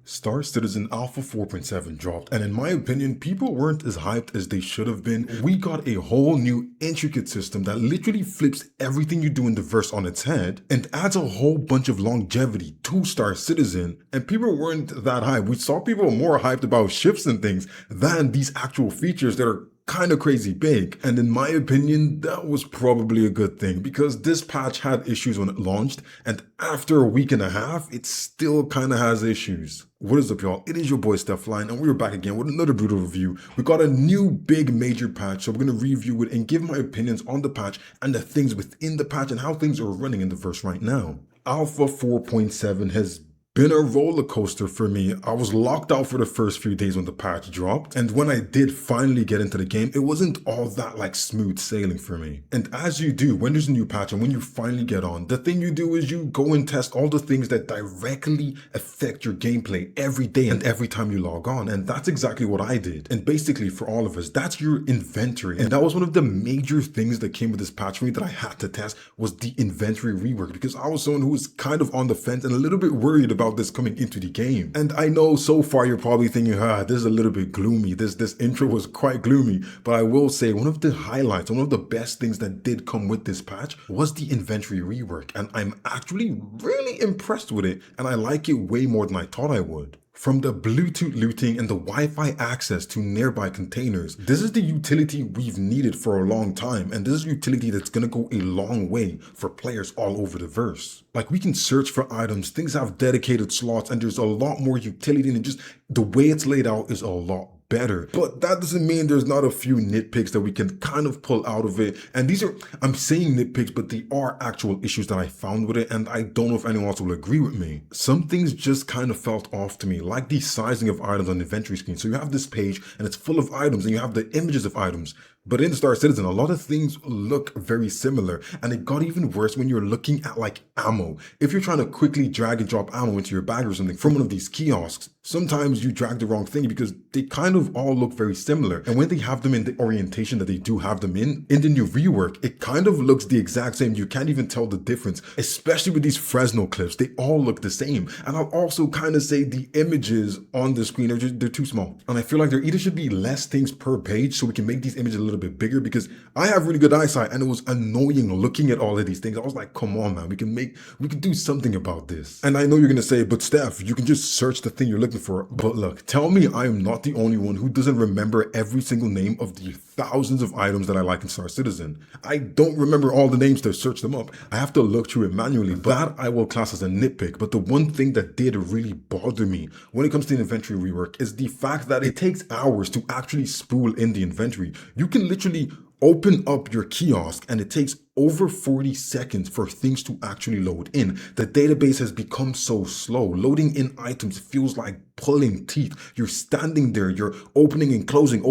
Star Citizen Alpha 4.7 dropped, and in my opinion, people weren't as hyped as they should have been. We got a whole new intricate system that literally flips everything you do in the verse on its head and adds a whole bunch of longevity to Star Citizen, and people weren't that hyped. We saw people more hyped about shifts and things than these actual features that are kind of crazy big. And in my opinion, that was probably a good thing because this patch had issues when it launched, and after a week and a half, it still kind of has issues. What is up, y'all? It is your boy stephlyon, and we're back again with another brutal review. We got a new big major patch, so we're going to review it and give my opinions on the patch and the things within the patch and how things are running in the verse right now. Alpha 4.7 has been a roller coaster for me. I was locked out for the first few days when the patch dropped, and when I did finally get into the game, it wasn't all that like smooth sailing for me. And as you do when there's a new patch and when you finally get on, the thing you do is you go and test all the things that directly affect your gameplay every day and every time you log on, and that's exactly what I did. And basically for all of us, that's your inventory, and that was one of the major things that came with this patch for me that I had to test was the inventory rework, because I was someone who was kind of on the fence and a little bit worried about this coming into the game. And I know so far you're probably thinking, this is a little bit gloomy. This intro was quite gloomy, but I will say one of the highlights, one of the best things that did come with this patch was the inventory rework. And I'm actually really impressed with it, and I like it way more than I thought I would. From the Bluetooth looting and the Wi-Fi access to nearby containers, this is the utility we've needed for a long time, and this is utility that's gonna go a long way for players all over the verse. Like, we can search for items, things have dedicated slots, and there's a lot more utility, and just the way it's laid out is a lot better. But that doesn't mean there's not a few nitpicks that we can kind of pull out of it. And these are, I'm saying nitpicks, but they are actual issues that I found with it, and I don't know if anyone else will agree with me. Some things just kind of felt off to me, like the sizing of items on the inventory screen. So you have this page and it's full of items and you have the images of items. But in Star Citizen, a lot of things look very similar, and it got even worse when you're looking at like ammo. If you're trying to quickly drag and drop ammo into your bag or something from one of these kiosks, sometimes you drag the wrong thing because they kind of all look very similar. And when they have them in the orientation that they do have them in the new rework, it kind of looks the exact same. You can't even tell the difference, especially with these Fresno clips. They all look the same. And I'll also kind of say the images on the screen are they're too small. And I feel like there either should be less things per page so we can make these images a little bit bigger, because I have really good eyesight and it was annoying looking at all of these things. I was like, come on, man, we can do something about this. And I know you're gonna say, but Steph, you can just search the thing you're looking for. But look, tell me I am not the only one who doesn't remember every single name of the thousands of items that I like in Star Citizen. I don't remember all the names to search them up. I have to look through it manually. That I will class as a nitpick. But the one thing that did really bother me when it comes to the inventory rework is the fact that it takes hours to actually spool in the inventory. You can literally open up your kiosk and it takes over 40 seconds for things to actually load in. The database has become so slow. Loading in items feels like pulling teeth. You're standing there, you're opening and closing,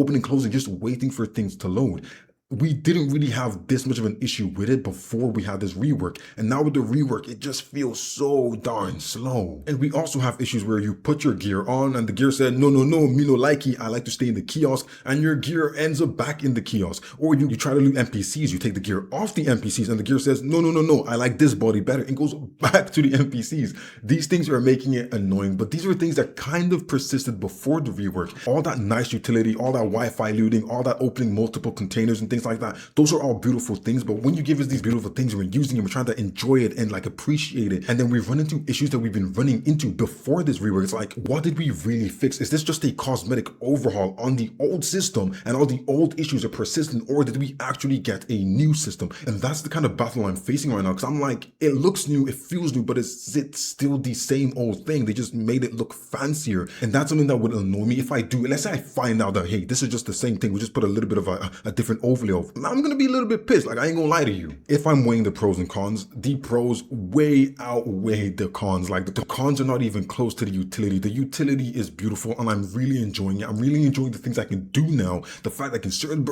just waiting for things to load. We didn't really have this much of an issue with it before we had this rework, and now with the rework it just feels so darn slow. And we also have issues where you put your gear on and the gear said no, me no likey, I like to stay in the kiosk, and your gear ends up back in the kiosk. Or you try to loot NPCs, you take the gear off the NPCs and the gear says no, I like this body better, and goes back to the NPCs. These things are making it annoying, but these are things that kind of persisted before the rework. All that nice utility, all that Wi-Fi looting, all that opening multiple containers and things like that, those are all beautiful things. But when you give us these beautiful things, we're using them, we're trying to enjoy it and like appreciate it, and then we run into issues that we've been running into before this rework. It's like, what did we really fix? Is this just a cosmetic overhaul on the old system and all the old issues are persistent, or did we actually get a new system? And that's the kind of battle I'm facing right now, because I'm like, it looks new, it feels new, but it's still the same old thing. They just made it look fancier, and that's something that would annoy me if I do. Let's say I find out that, hey, this is just the same thing, we just put a little bit of a different overlay of. I'm gonna be a little bit pissed. Like, I ain't gonna lie to you. If I'm weighing the pros and cons, the pros way outweigh the cons. Like, the cons are not even close to the utility. The utility is beautiful and I'm really enjoying it. I'm really enjoying the things I can do now. The fact that I can certain,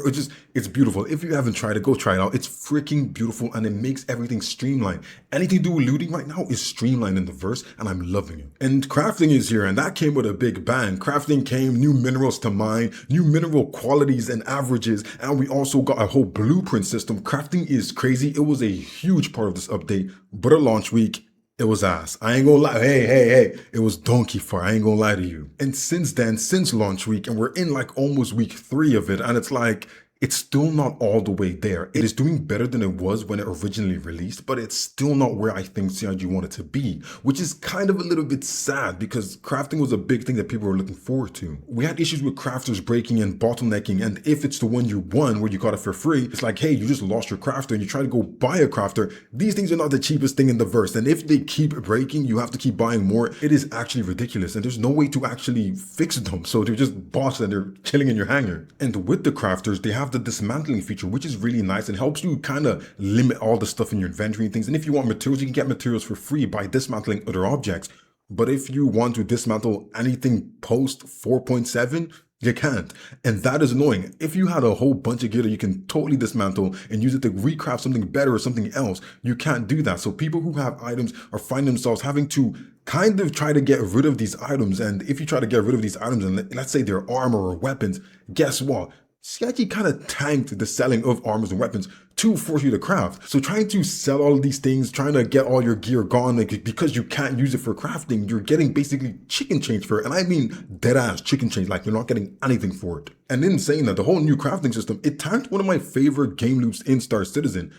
it's beautiful. If you haven't tried it, go try it out. It's freaking beautiful and it makes everything streamlined. Anything to do with looting right now is streamlined in the verse, and I'm loving it. And crafting is here, and that came with a big bang. Crafting came, new minerals to mine, new mineral qualities and averages, and we also got a whole blueprint system. Crafting is crazy. It was a huge part of this update, but at launch week, It was ass. I ain't gonna lie. Hey. It was donkey fire. I ain't gonna lie to you. And since then, since launch week, and we're in like almost week 3 of it, and it's like, it's still not all the way there. It is doing better than it was when it originally released, but it's still not where I think CIG wanted to be, which is kind of a little bit sad because crafting was a big thing that people were looking forward to. We had issues with crafters breaking and bottlenecking, and if it's the one you won where you got it for free, it's like, hey, you just lost your crafter and you try to go buy a crafter. These things are not the cheapest thing in the verse, and if they keep breaking, you have to keep buying more. It is actually ridiculous, and there's no way to actually fix them, so they're just bots and they're chilling in your hangar. And with the crafters, they have the dismantling feature, which is really nice and helps you kind of limit all the stuff in your inventory and things. And if you want materials, you can get materials for free by dismantling other objects. But if you want to dismantle anything post 4.7, you can't. And that is annoying. If you had a whole bunch of gear that you can totally dismantle and use it to recraft something better or something else, you can't do that. So people who have items are finding themselves having to kind of try to get rid of these items. And if you try to get rid of these items, and let's say they're armor or weapons, guess what? CIG kind of tanked the selling of armors and weapons to force you to craft. So trying to sell all of these things, trying to get all your gear gone, like, because you can't use it for crafting, you're getting basically chicken change for it. And I mean dead ass chicken change, like you're not getting anything for it. And in saying that, the whole new crafting system, it tanked one of my favorite game loops in Star Citizen.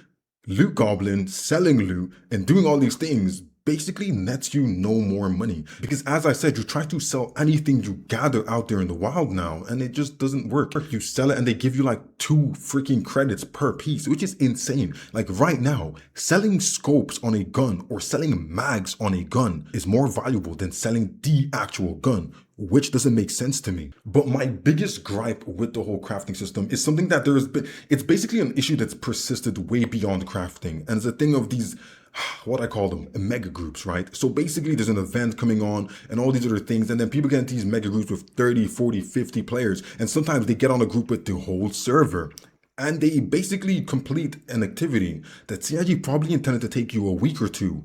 Loot Goblin, selling loot, and doing all these things basically nets you no more money. Because as I said, you try to sell anything you gather out there in the wild now, and it just doesn't work. You sell it and they give you like 2 freaking credits per piece, which is insane. Like right now, selling scopes on a gun or selling mags on a gun is more valuable than selling the actual gun, which doesn't make sense to me. But my biggest gripe with the whole crafting system is something that it's basically an issue that's persisted way beyond crafting. And it's a thing of these, what I call them, mega groups, right? So basically there's an event coming on and all these other things, and then people get into these mega groups with 30, 40, 50 players, and sometimes they get on a group with the whole server. And they basically complete an activity that CIG probably intended to take you a week or two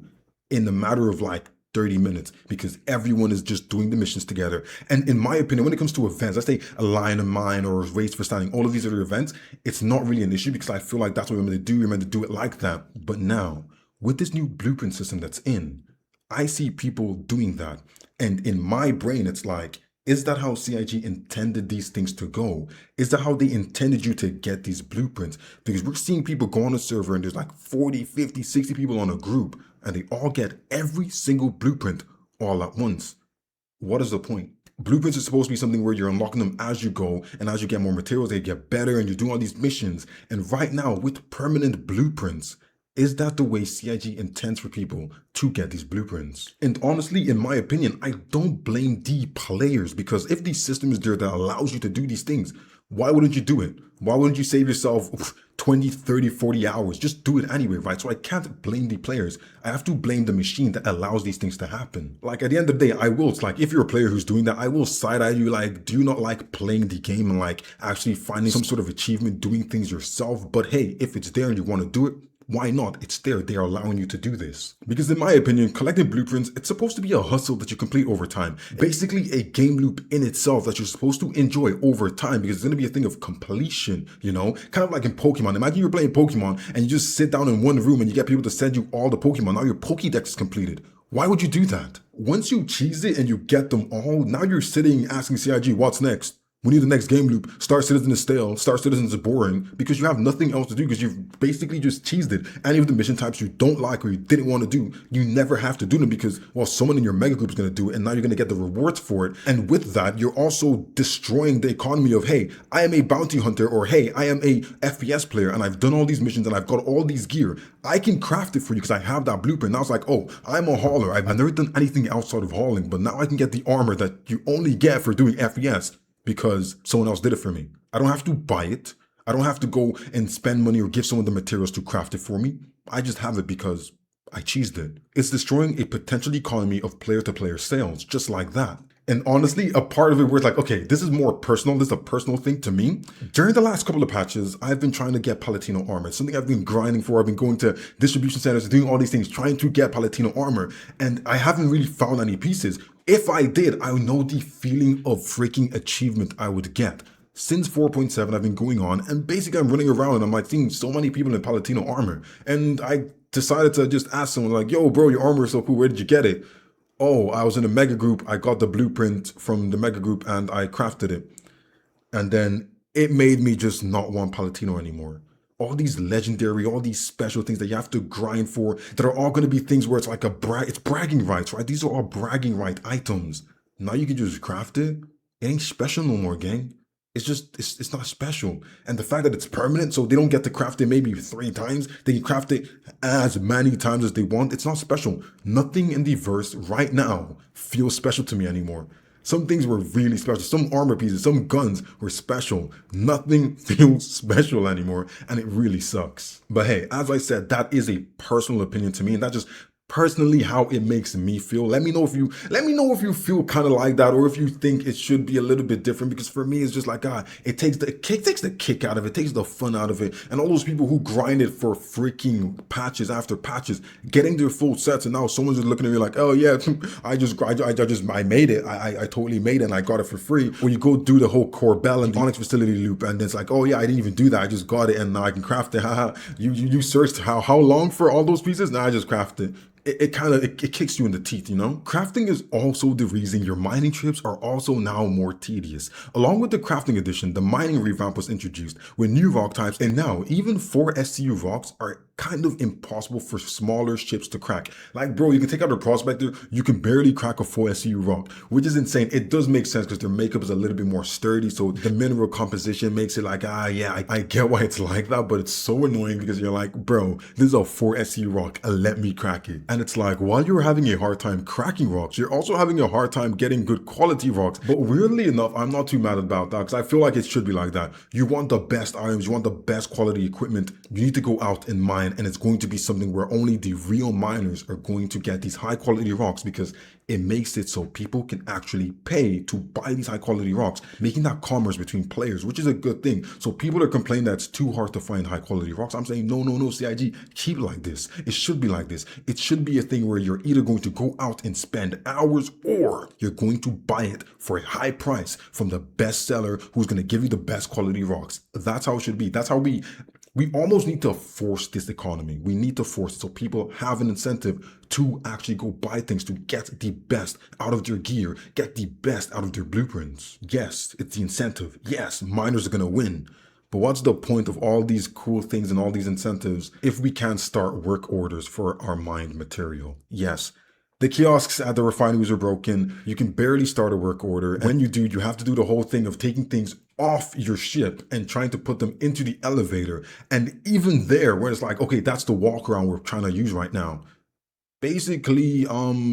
in the matter of like 30 minutes because everyone is just doing the missions together. And in my opinion, when it comes to events, let's say a line of mine or a race for standing, all of these other events, it's not really an issue because I feel like that's what we're meant to do. We're meant to do it like that. But now, with this new blueprint system that's in, I see people doing that. And in my brain, it's like, is that how CIG intended these things to go? Is that how they intended you to get these blueprints? Because we're seeing people go on a server and there's like 40, 50, 60 people on a group and they all get every single blueprint all at once. What is the point? Blueprints are supposed to be something where you're unlocking them as you go, and as you get more materials, they get better and you're doing all these missions. And right now, with permanent blueprints, is that the way CIG intends for people to get these blueprints? And honestly, in my opinion, I don't blame the players, because if the system is there that allows you to do these things, why wouldn't you do it? Why wouldn't you save yourself 20, 30, 40 hours? Just do it anyway, right? So I can't blame the players. I have to blame the machine that allows these things to happen. Like at the end of the day, it's like, if you're a player who's doing that, I will side eye you, like, do you not like playing the game and like actually finding some sort of achievement, doing things yourself? But hey, if it's there and you want to do it, why not? It's there. They are allowing you to do this. Because in my opinion, collecting blueprints, it's supposed to be a hustle that you complete over time. Basically a game loop in itself that you're supposed to enjoy over time, because it's going to be a thing of completion, you know? Kind of like in Pokemon. Imagine you're playing Pokemon and you just sit down in one room and you get people to send you all the Pokemon. Now your Pokédex is completed. Why would you do that? Once you cheese it and you get them all, now you're sitting asking CIG, what's next? We need the next game loop. Star Citizen is stale. Star Citizen is boring because you have nothing else to do, because you've basically just cheesed it. Any of the mission types you don't like or you didn't want to do, you never have to do them because, well, someone in your mega group is going to do it and now you're going to get the rewards for it. And with that, you're also destroying the economy of, hey, I am a bounty hunter, or hey, I am a FPS player and I've done all these missions and I've got all these gear. I can craft it for you because I have that blueprint. Now it's like, oh, I'm a hauler. I've never done anything outside of hauling, but now I can get the armor that you only get for doing FPS. Because someone else did it for me. I don't have to buy it. I don't have to go and spend money or give someone the materials to craft it for me. I just have it because I cheesed it. It's destroying a potential economy of player-to-player sales, just like that. And honestly, a part of it where it's like, okay, this is more personal. This is a personal thing to me. During the last couple of patches, I've been trying to get Palatino armor. It's something I've been grinding for. I've been going to distribution centers, doing all these things, trying to get Palatino armor. And I haven't really found any pieces. If I did, I know the feeling of freaking achievement I would get. Since 4.7, I've been going on, and basically I'm running around and I'm like seeing so many people in Palatino armor. And I decided to just ask someone like, yo, bro, your armor is so cool. Where did you get it? Oh, I was in a mega group. I got the blueprint from the mega group and I crafted it. And then it made me just not want Palatino anymore. All these legendary, all these special things that you have to grind for, that are all going to be things where it's like it's bragging rights, right? These are all bragging right items. Now you can just craft it. It ain't special no more, gang. It's just, it's not special. And the fact that it's permanent, so they don't get to craft it maybe 3 times, they can craft it as many times as they want. It's not special. Nothing in the verse right now feels special to me anymore. Some things were really special. Some armor pieces, some guns were special. Nothing feels special anymore, and it really sucks. But hey, as I said, that is a personal opinion to me, and that's just personally how it makes me feel. Let me know if you feel kind of like that, or if you think it should be a little bit different, because for me it's just like it takes the kick out of it, takes the fun out of it. And all those people who grinded for freaking patches after patches, getting their full sets, and now someone's just looking at me like, oh yeah, I made it, I totally made it and I got it for free. Or you go do the whole Corbell and the Onyx facility loop, and it's like, oh yeah, I didn't even do that, I just got it and now I can craft it. Haha. You searched how long for all those pieces? Now I just crafted it. It kicks you in the teeth, you know? Crafting is also the reason your mining trips are also now more tedious. Along with the crafting edition, the mining revamp was introduced with new rock types, and now even 4 SCU rocks are kind of impossible for smaller ships to crack. Like, bro, you can take out a prospector, you can barely crack a 4 SCU rock, which is insane. It does make sense because their makeup is a little bit more sturdy, so the mineral composition makes it like, yeah, I get why it's like that, but it's so annoying because you're like, bro, this is a 4 SCU rock, let me crack it. And it's like, while you're having a hard time cracking rocks, you're also having a hard time getting good quality rocks. But weirdly enough, I'm not too mad about that because I feel like it should be like that. You want the best items, you want the best quality equipment, you need to go out and mine, and it's going to be something where only the real miners are going to get these high quality rocks, because it makes it so people can actually pay to buy these high quality rocks, making that commerce between players, which is a good thing. So people are complaining that it's too hard to find high quality rocks. I'm saying, no, CIG, keep it like this. It should be like this. It should be a thing where you're either going to go out and spend hours, or you're going to buy it for a high price from the best seller who's going to give you the best quality rocks. That's how it should be. That's how we almost need to force this economy. We need to force it so people have an incentive to actually go buy things, to get the best out of their gear, get the best out of their blueprints. Yes, it's the incentive. Yes, miners are going to win. But what's the point of all these cool things and all these incentives if we can't start work orders for our mined material? Yes. The kiosks at the refineries are broken. You can barely start a work order. And when you do, you have to do the whole thing of taking things off your ship and trying to put them into the elevator. And even there, where it's like, okay, that's the walk around we're trying to use right now. Basically,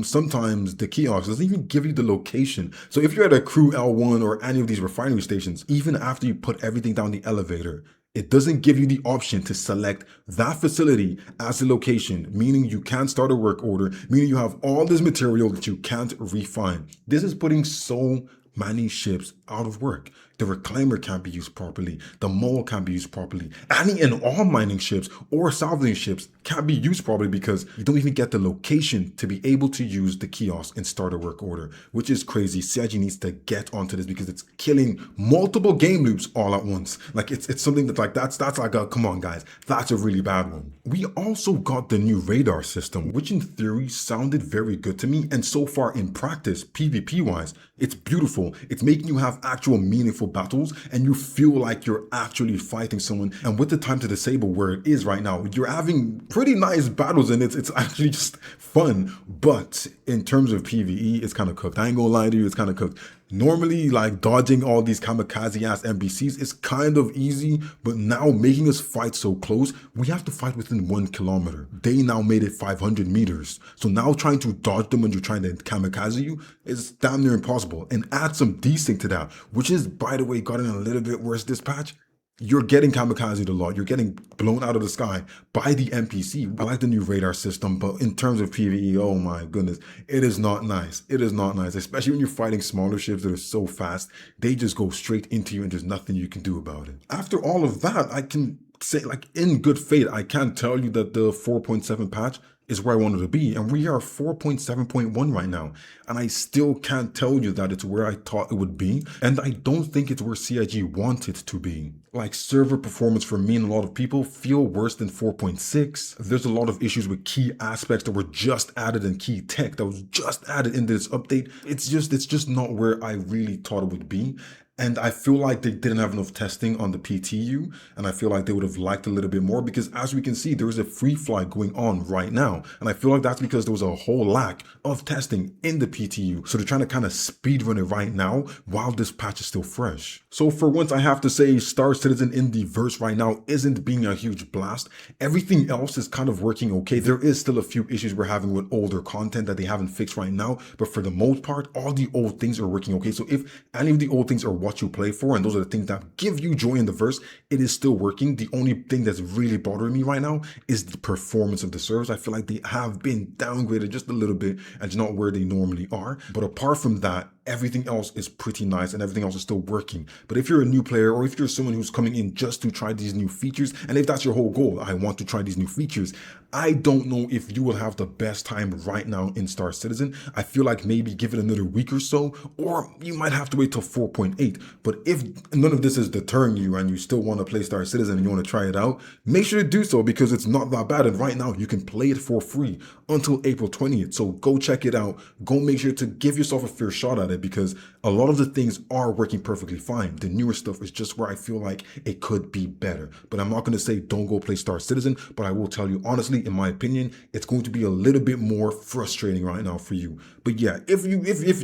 sometimes the kiosk doesn't even give you the location. So if you're at a Crew L1 or any of these refinery stations, even after you put everything down the elevator, it doesn't give you the option to select that facility as the location, meaning you can't start a work order, meaning you have all this material that you can't refine. This is putting so many ships out of work. The reclaimer can't be used properly. The mole can't be used properly. Any and all mining ships or salvaging ships can't be used properly because you don't even get the location to be able to use the kiosk and start a work order, which is crazy. CIG needs to get onto this because it's killing multiple game loops all at once. Like it's something that's like, that's like a, come on guys, that's a really bad one. We also got the new radar system, which in theory sounded very good to me. And so far in practice, PvP wise, it's beautiful. It's making you have actual meaningful battles and you feel like you're actually fighting someone. And with the time to disable where it is right now, you're having pretty nice battles and it's actually just fun. But in terms of PvE, it's kind of cooked. I ain't gonna lie to you, it's kind of cooked. Normally, like dodging all these kamikaze ass NPCs is kind of easy, but now making us fight so close, we have to fight within 1 kilometer. They now made it 500 meters. So now trying to dodge them when you're trying to kamikaze you is damn near impossible. And add some desync to that, which is, by the way, gotten a little bit worse this patch. You're getting kamikazed a lot. You're getting blown out of the sky by the NPC. I like the new radar system, but in terms of PvE, oh my goodness, it is not nice. It is not nice, especially when you're fighting smaller ships that are so fast. They just go straight into you and there's nothing you can do about it. After all of that, I can say, like, in good faith, I can't tell you that the 4.7 patch is where I wanted to be. And we are 4.7.1 right now. And I still can't tell you that it's where I thought it would be. And I don't think it's where CIG wanted to be. Like server performance for me and a lot of people feel worse than 4.6. There's a lot of issues with key aspects that were just added and key tech that was just added into this update. It's just not where I really thought it would be. And I feel like they didn't have enough testing on the PTU, and I feel like they would have liked a little bit more because as we can see, there is a free fly going on right now. And I feel like that's because there was a whole lack of testing in the PTU. So they're trying to kind of speed run it right now while this patch is still fresh. So for once, I have to say Star Citizen in the verse right now isn't being a huge blast. Everything else is kind of working okay. There is still a few issues we're having with older content that they haven't fixed right now, but for the most part, all the old things are working okay. So if any of the old things are what you play for, and those are the things that give you joy in the verse, it is still working. The only thing that's really bothering me right now is the performance of the servers. I feel like they have been downgraded just a little bit and it's not where they normally are. But apart from that, everything else is pretty nice and everything else is still working. But if you're a new player or if you're someone who's coming in just to try these new features, and if that's your whole goal, I want to try these new features, I don't know if you will have the best time right now in Star Citizen. I feel like maybe give it another week or so, or you might have to wait till 4.8. But if none of this is deterring you and you still want to play Star Citizen and you want to try it out, make sure to do so because it's not that bad. And right now you can play it for free until April 20th. So go check it out. Go make sure to give yourself a fair shot at it because a lot of the things are working perfectly fine. The newer stuff is just where I feel like it could be better. But I'm not going to say don't go play Star Citizen, but I will tell you honestly, in my opinion, it's going to be a little bit more frustrating right now for you. But yeah, if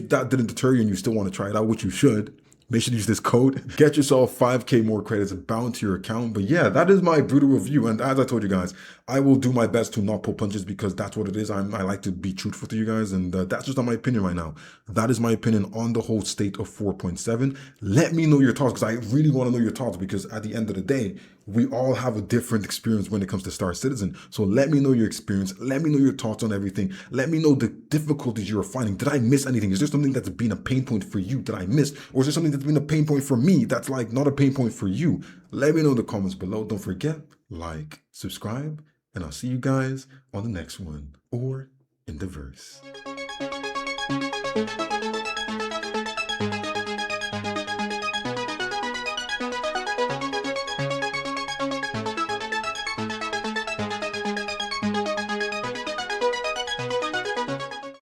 that didn't deter you and you still want to try it out, which you should, make sure to use this code. Get yourself 5K more credits bound to your account. But yeah, that is my brutal review. And as I told you guys, I will do my best to not pull punches because that's what it is. I like to be truthful to you guys. And that's just not my opinion right now. That is my opinion on the whole state of 4.7. Let me know your thoughts because I really want to know your thoughts because at the end of the day, we all have a different experience when it comes to Star Citizen. So let me know your experience. Let me know your thoughts on everything. Let me know the difficulties you're finding. Did I miss anything? Is there something that's been a pain point for you that I missed? Or is there something that's been a pain point for me that's like not a pain point for you? Let me know in the comments below. Don't forget, like, subscribe, and I'll see you guys on the next one or in the verse.